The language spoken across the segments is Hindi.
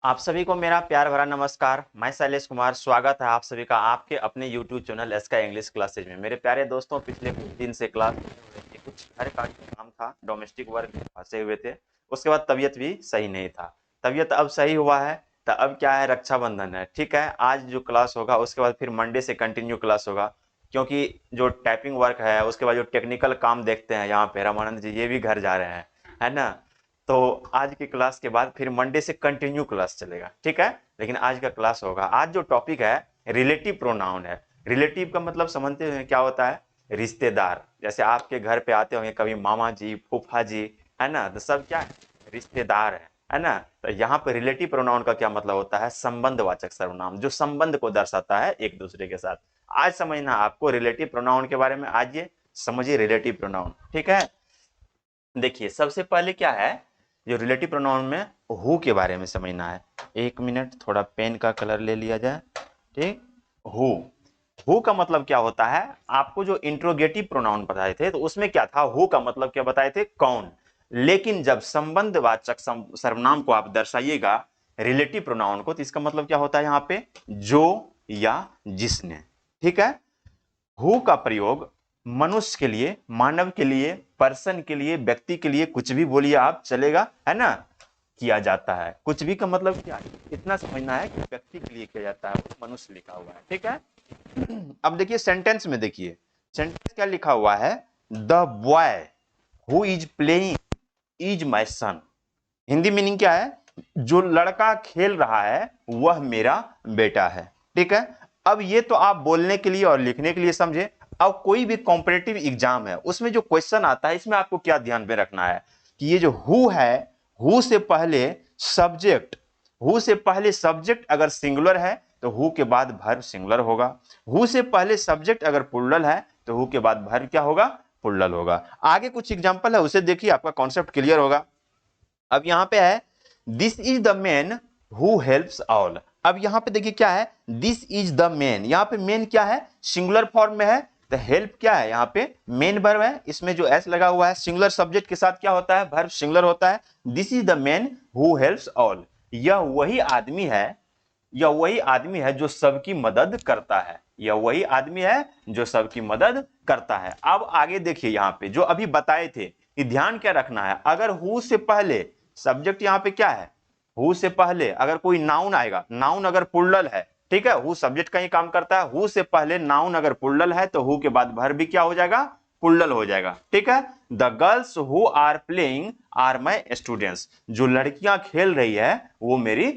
आप सभी को मेरा प्यार भरा नमस्कार। मैं शैलेश कुमार, स्वागत है आप सभी का आपके अपने YouTube चैनल एसका इंग्लिश क्लासेज में। मेरे प्यारे दोस्तों, पिछले कुछ दिन से क्लास कुछ घर का काम था, डोमेस्टिक वर्क में फंसे हुए थे। उसके बाद तबीयत भी सही नहीं था। तबीयत अब सही हुआ है, तो अब क्या है, रक्षाबंधन है, ठीक है। आज जो क्लास होगा उसके बाद फिर मंडे से कंटिन्यू क्लास होगा, क्योंकि जो टाइपिंग वर्क है उसके बाद जो टेक्निकल काम देखते हैं यहाँ पे रामानंद जी, ये भी घर जा रहे हैं, है ना। तो आज की क्लास के बाद फिर मंडे से कंटिन्यू क्लास चलेगा, ठीक है। लेकिन आज का क्लास होगा, आज जो टॉपिक है रिलेटिव प्रोनाउन है। रिलेटिव का मतलब समझते हैं क्या होता है? रिश्तेदार। जैसे आपके घर पे आते होंगे कभी मामा जी, फूफा जी, है ना, तो सब क्या है, रिश्तेदार है ना। तो यहाँ पे रिलेटिव प्रोनाउन का क्या मतलब होता है? संबंधवाचक सर्वनाम, जो संबंध को दर्शाता है एक दूसरे के साथ। आज समझना आपको रिलेटिव प्रोनाउन के बारे में। आज ये समझिए रिलेटिव प्रोनाउन, ठीक है। देखिए सबसे पहले क्या है, जो रिलेटिव प्रोनाउन में हु के बारे में समझना है। एक मिनट, थोड़ा पेन का कलर ले लिया जाए, ठीक। हु, हु का मतलब क्या होता है? आपको जो इंट्रोगेटिव प्रोनाउन बताए थे तो उसमें क्या था, हु का मतलब क्या बताए थे? कौन। लेकिन जब संबंधवाचक सर्वनाम को आप दर्शाइएगा रिलेटिव प्रोनाउन को, तो इसका मतलब क्या होता है यहाँ पे? जो या जिसने, ठीक है। हु का प्रयोग मनुष्य के लिए, मानव के लिए, पर्सन के लिए, व्यक्ति के लिए, कुछ भी बोलिए आप, चलेगा, है ना, किया जाता है। कुछ भी का मतलब क्या है, इतना समझना है कि व्यक्ति के लिए किया जाता है, मनुष्य लिखा हुआ है, ठीक है। अब देखिए सेंटेंस में, देखिए सेंटेंस क्या लिखा हुआ है, the boy who is playing is my son. Hindi meaning क्या है? जो लड़का खेल रहा है वह मेरा बेटा है, ठीक है। अब ये तो आप बोलने के लिए और लिखने के लिए समझे। अब कोई भी कॉम्पिटिटिव एग्जाम है उसमें जो क्वेश्चन आता है, इसमें आपको क्या ध्यान में रखना है कि ये जो हु है, हु से पहले सब्जेक्ट, हु से पहले सब्जेक्ट अगर सिंगुलर है तो हु के बाद वर्ब सिंगुलर होगा। हु से पहले सब्जेक्ट अगर प्लूरल है तो हु के बाद वर्ब क्या होगा? प्लूरल होगा। आगे कुछ एग्जांपल है, उसे देखिए, आपका कॉन्सेप्ट क्लियर होगा। अब यहां पे है this is the man who helps all. अब यहां पे देखिए क्या है, दिस इज द मैन, यहां पे मैन क्या है? सिंगुलर फॉर्म में है। तो हेल्प क्या है? यहां पे मेन वर्ब है, इसमें जो एस लगा हुआ है सिंगुलर सब्जेक्ट के साथ क्या होता है? वर्ब सिंगुलर होता है। This is the man who helps all, यह वही आदमी है, यह वही आदमी है जो सबकी मदद करता है, यह वही आदमी है जो सबकी मदद करता है। अब आगे देखिए, यहां पे जो अभी बताए थे, ये ध्यान क्या रखना है, अगर हु से पहले सब्जेक्ट यहां पे क्या है, हु से पहले अगर कोई नाउन आएगा, नाउन अगर प्लूरल है, ठीक है, हु सब्जेक्ट का ही काम करता है, हु से पहले नाउन अगर प्लूरल है तो हु के बाद वर्ब भी क्या हो जाएगा? प्लूरल हो जाएगा, ठीक है। The girls who are playing are my students, जो लड़कियां खेल रही है वो मेरी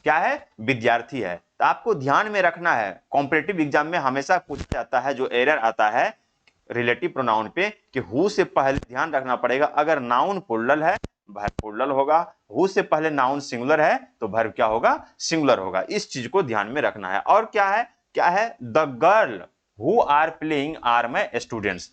क्या है? विद्यार्थी है। तो आपको ध्यान में रखना है, कॉम्पिटिटिव एग्जाम में हमेशा पूछा जाता है, जो एरर आता है रिलेटिव प्रोनाउन पे, कि हु से पहले ध्यान रखना पड़ेगा, अगर नाउन प्लूरल है वर्ब प्लूरल होगा, हु से पहले नाउन सिंगुलर है तो वर्ब क्या होगा? सिंगुलर होगा। इस चीज को ध्यान में रखना है। और क्या है, क्या है? The girl who are playing are my students,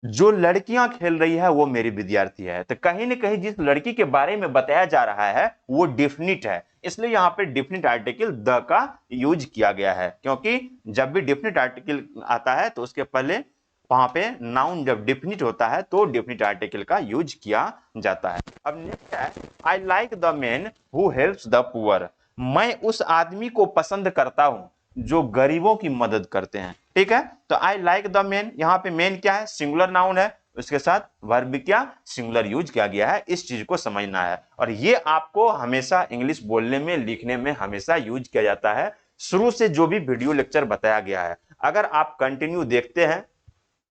जो लड़कियां खेल रही है वो मेरी विद्यार्थी है। तो कहीं ना कहीं जिस लड़की के बारे में बताया जा रहा है वो डिफिनिट है, इसलिए यहां पे डिफिनिट आर्टिकल द का यूज किया गया है। क्योंकि जब भी डिफिनिट आर्टिकल आता है तो उसके पहले वहां पे नाउन जब डिफिनिट होता है तो डिफिनिट आर्टिकल का यूज किया जाता है। अब नेक्स्ट है, I like the man who helps the poor, मैं उस आदमी को पसंद करता हूं जो गरीबों की मदद करते हैं, ठीक है। तो आई लाइक द मैन, यहां पे मैन क्या है? सिंगुलर नाउन है, उसके साथ वर्ब क्या? सिंगुलर यूज किया गया है। इस चीज को समझना है, और ये आपको हमेशा इंग्लिश बोलने में, लिखने में हमेशा यूज किया जाता है। शुरू से जो भी वीडियो लेक्चर बताया गया है, अगर आप कंटिन्यू देखते हैं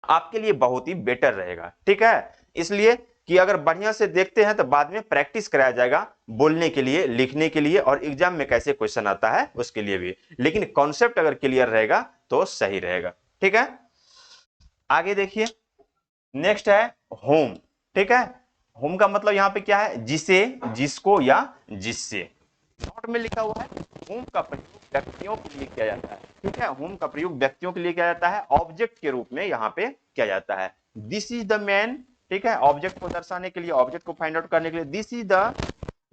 आपके लिए बहुत ही बेटर रहेगा, ठीक है। इसलिए कि अगर बढ़िया से देखते हैं तो बाद में प्रैक्टिस कराया जाएगा बोलने के लिए, लिखने के लिए, और एग्जाम में कैसे क्वेश्चन आता है उसके लिए भी। लेकिन कॉन्सेप्ट अगर क्लियर रहेगा तो सही रहेगा, ठीक है। आगे देखिए, नेक्स्ट है होम, ठीक है। होम का मतलब यहां पे क्या है? जिसे, जिसको या जिससे। नोट में लिखा हुआ है होम का प्रयोग व्यक्तियों के लिए किया जाता है, ठीक है। होम का प्रयोग व्यक्तियों के लिए किया जाता है, ऑब्जेक्ट के रूप में यहां पे किया जाता है। दिस इज द मैन, ठीक है, ऑब्जेक्ट को दर्शाने के लिए, ऑब्जेक्ट को फाइंड आउट करने के लिए। दिस इज द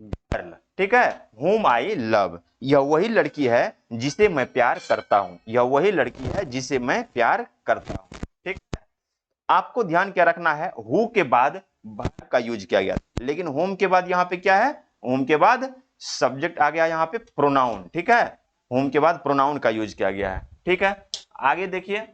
गर्ल, ठीक है, होम आई लव, यह वही लड़की है जिसे मैं प्यार करता हूं, यह वही लड़की है जिसे मैं प्यार करता हूं, ठीक। आपको ध्यान क्या रखना है, हु के बाद वर्ब का यूज किया गया, लेकिन होम के बाद यहां पे क्या है? होम के बाद सब्जेक्ट आ गया यहाँ पे प्रोनाउन, ठीक है, whom के बाद प्रोनाउन का यूज किया गया है, ठीक है। आगे देखिए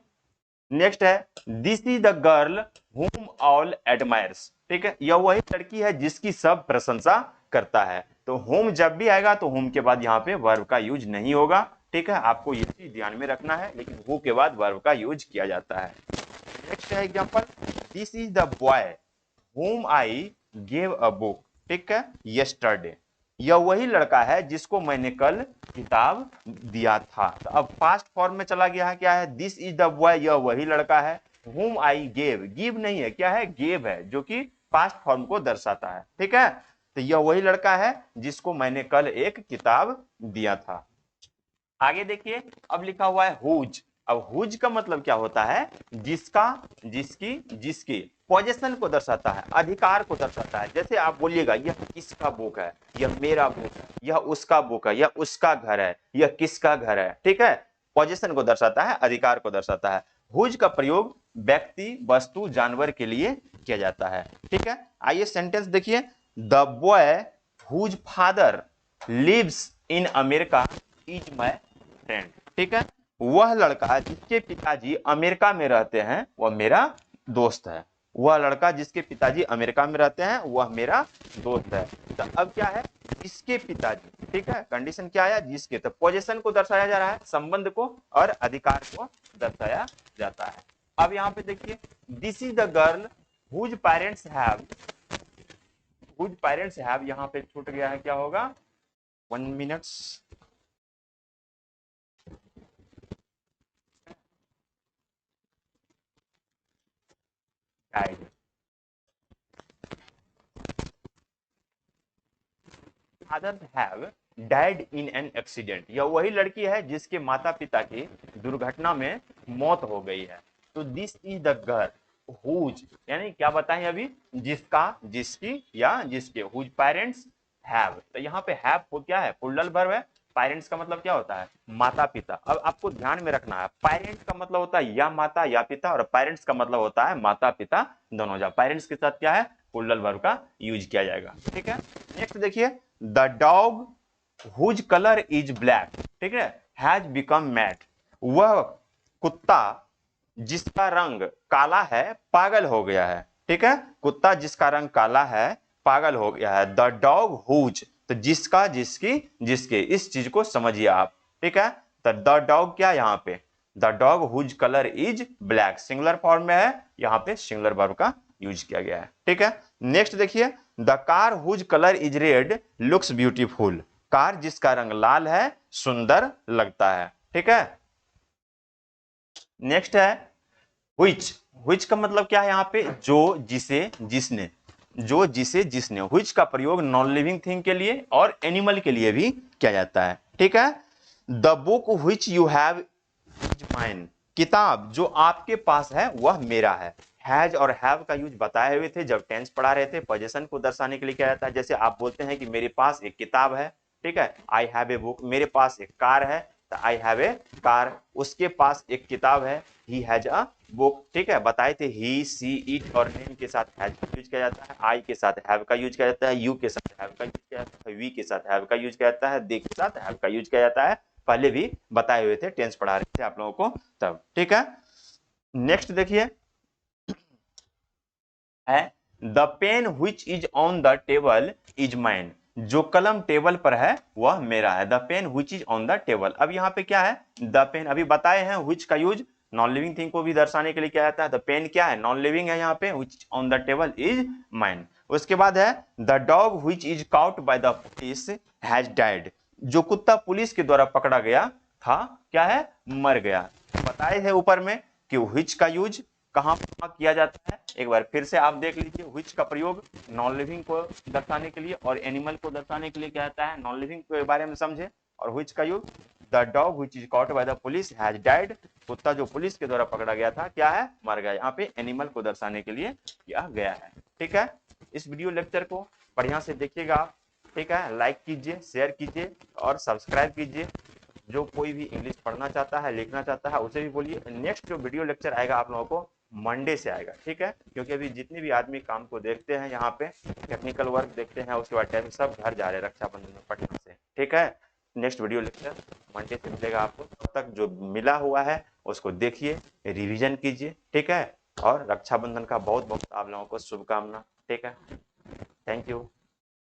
नेक्स्ट है this is the girl whom all admires, ठीक है, यह वही लड़की है जिसकी सब प्रशंसा करता है। तो whom जब भी आएगा तो whom के बाद यहाँ पे वर्ब का यूज नहीं होगा, ठीक है, आपको ये चीज ध्यान में रखना है, लेकिन who के बाद वर्ब का यूज किया जाता है। नेक्स्ट है example this is the boy whom I gave a book, ठीक है, yesterday, यह वही लड़का है जिसको मैंने कल किताब दिया था। तो अब पास्ट फॉर्म में चला गया है, क्या है, दिस इज द बॉय, यह वही लड़का है, whom I gave, गिव नहीं है, क्या है, गेव है, जो कि पास्ट फॉर्म को दर्शाता है, ठीक है। तो यह वही लड़का है जिसको मैंने कल एक किताब दिया था। आगे देखिए अब लिखा हुआ है हुज। अब हुज का मतलब क्या होता है, जिसका, जिसकी, जिसकी, पोजीशन को दर्शाता है, अधिकार को दर्शाता है। जैसे आप बोलिएगा यह किसका बुक है, यह मेरा बुक है, यह उसका बुक है, यह उसका घर है, यह किसका घर है, ठीक है, पोजीशन को दर्शाता है, अधिकार को दर्शाता है। हुज का प्रयोग व्यक्ति, वस्तु, जानवर के लिए किया जाता है, ठीक है। आइए सेंटेंस देखिए the boy whose father lives in America is my friend, ठीक है, वह लड़का जिसके पिताजी अमेरिका में रहते हैं वह मेरा दोस्त है। वह लड़का जिसके पिताजी अमेरिका में रहते हैं वह मेरा दोस्त है। तो अब क्या है, जिसके पिताजी, ठीक है, कंडीशन क्या है, जिसके, तो पोजीशन को दर्शाया जा रहा है, संबंध को और अधिकार को दर्शाया जाता है। अब यहाँ पे देखिए this is the girl whose parents have, whose parents have यहाँ पे छूट गया है, क्या होगा, 1 minute, died, fathers have died in an accident, यह वही लड़की है जिसके माता पिता की दुर्घटना में मौत हो गई है। तो this is the girl whose, यानी क्या बताएं अभी, जिसका, जिसकी या जिसके, हुज पेरेंट्स हैव, तो यहाँ पे हैव को क्या है, प्लूरल वर्ब है, पेरेंट्स का मतलब क्या होता है, माता पिता। अब आपको ध्यान में रखना है, पेरेंट्स का मतलब होता है या माता या पिता, और पेरेंट्स का मतलब होता है माता पिता दोनों। जा पेरेंट्स के साथ क्या है, प्लूरल वर्ब का यूज किया जाएगा, ठीक है। नेक्स्ट देखिए the dog whose colour is black, ठीक है, हैज बिकम मैड, वह कुत्ता जिसका रंग काला है पागल हो गया है, ठीक है, कुत्ता जिसका रंग काला है पागल हो गया है। द डॉग हुज, तो जिसका, जिसकी, जिसके, इस चीज को समझिए आप, ठीक है। तो द डॉग क्या यहाँ पे, the dog whose colour is black, singular form में है, यहाँ पे सिंगुलर वर्ब का यूज किया गया है, ठीक है। नेक्स्ट देखिए the car whose colour is red looks beautiful, car जिसका रंग लाल है सुंदर लगता है, ठीक है। नेक्स्ट है व्हिच, व्हिच का मतलब क्या है यहाँ पे, जो, जिसे, जिसने, जो, जिसे, जिसने। व्हिच का प्रयोग नॉन लिविंग थिंग के लिए और एनिमल के लिए भी किया जाता है, ठीक है। The book which you have is mine, किताब जो आपके पास है वह मेरा है। हैज और हैव का यूज बताए हुए थे जब टेंस पढ़ा रहे थे, पोजीशन को दर्शाने के लिए किया जाता है। जैसे आप बोलते हैं कि मेरे पास एक किताब है, ठीक है, आई हैव ए बुक, मेरे पास एक कार है, तो आई हैव ए कार, उसके पास एक किताब है, ही हैज अ बुक, ठीक है, बताए थे ही, सी, इट और नेम के साथ हैज का यूज किया जाता है, आई के साथ हैव का यूज किया जाता है, यू के साथ हैव का यूज किया जाता है, वी के साथ हैव का यूज किया जाता है, दे के साथ हैव का यूज किया जाता है। पहले भी बताए हुए थे, टेंस पढ़ा रहे थे आप लोगों को तब, ठीक है। नेक्स्ट देखिए है the pen which is on the table is mine, जो कलम टेबल पर है वह मेरा है। The pen which is on the table, अब यहाँ पे क्या है, द पेन अभी बताए हैं, व्हिच का यूज नॉन लिविंग थिंग को भी दर्शाने के लिए किया जाता है। द पेन क्या है, नॉन लिविंग है यहाँ पे, which on the table is mine. उसके बाद है the dog which is cout by the police has died, जो कुत्ता पुलिस के द्वारा पकड़ा गया था क्या है, मर गया। बताए थे ऊपर में कि व्हिच का यूज कहां किया जाता है, एक बार फिर से आप देख लीजिए। व्हिच का प्रयोग नॉन लिविंग को दर्शाने के लिए और एनिमल को दर्शाने के लिए क्या जाता है, नॉन लिविंग के बारे में समझे। और व्हिच का use the dog which is caught by the police has died, कुत्ता जो पुलिस के द्वारा पकड़ा गया था क्या है, मर गया। यहाँ पे एनिमल को दर्शाने के लिए किया गया है, ठीक है। इस वीडियो लेक्चर को बढ़िया से देखिएगा आप, ठीक है, लाइक कीजिए, शेयर कीजिए और सब्सक्राइब कीजिए। जो कोई भी इंग्लिश पढ़ना चाहता है, लिखना चाहता है, उसे भी बोलिए। नेक्स्ट जो वीडियो लेक्चर आएगा आप लोगों को मंडे से आएगा, ठीक है, क्योंकि अभी जितने भी आदमी काम को देखते हैं यहाँ पे टेक्निकल वर्क देखते हैं, उसके बाद सब घर जा रहे हैं रक्षाबंधन में पटना से। ठीक है, नेक्स्ट वीडियो लेक्चर मंडे से मिलेगा आपको। तब तक जो मिला हुआ है उसको देखिए, रिवीजन कीजिए, ठीक है। और रक्षाबंधन का बहुत बहुत आप लोगों को शुभकामना, ठीक है। Thank you.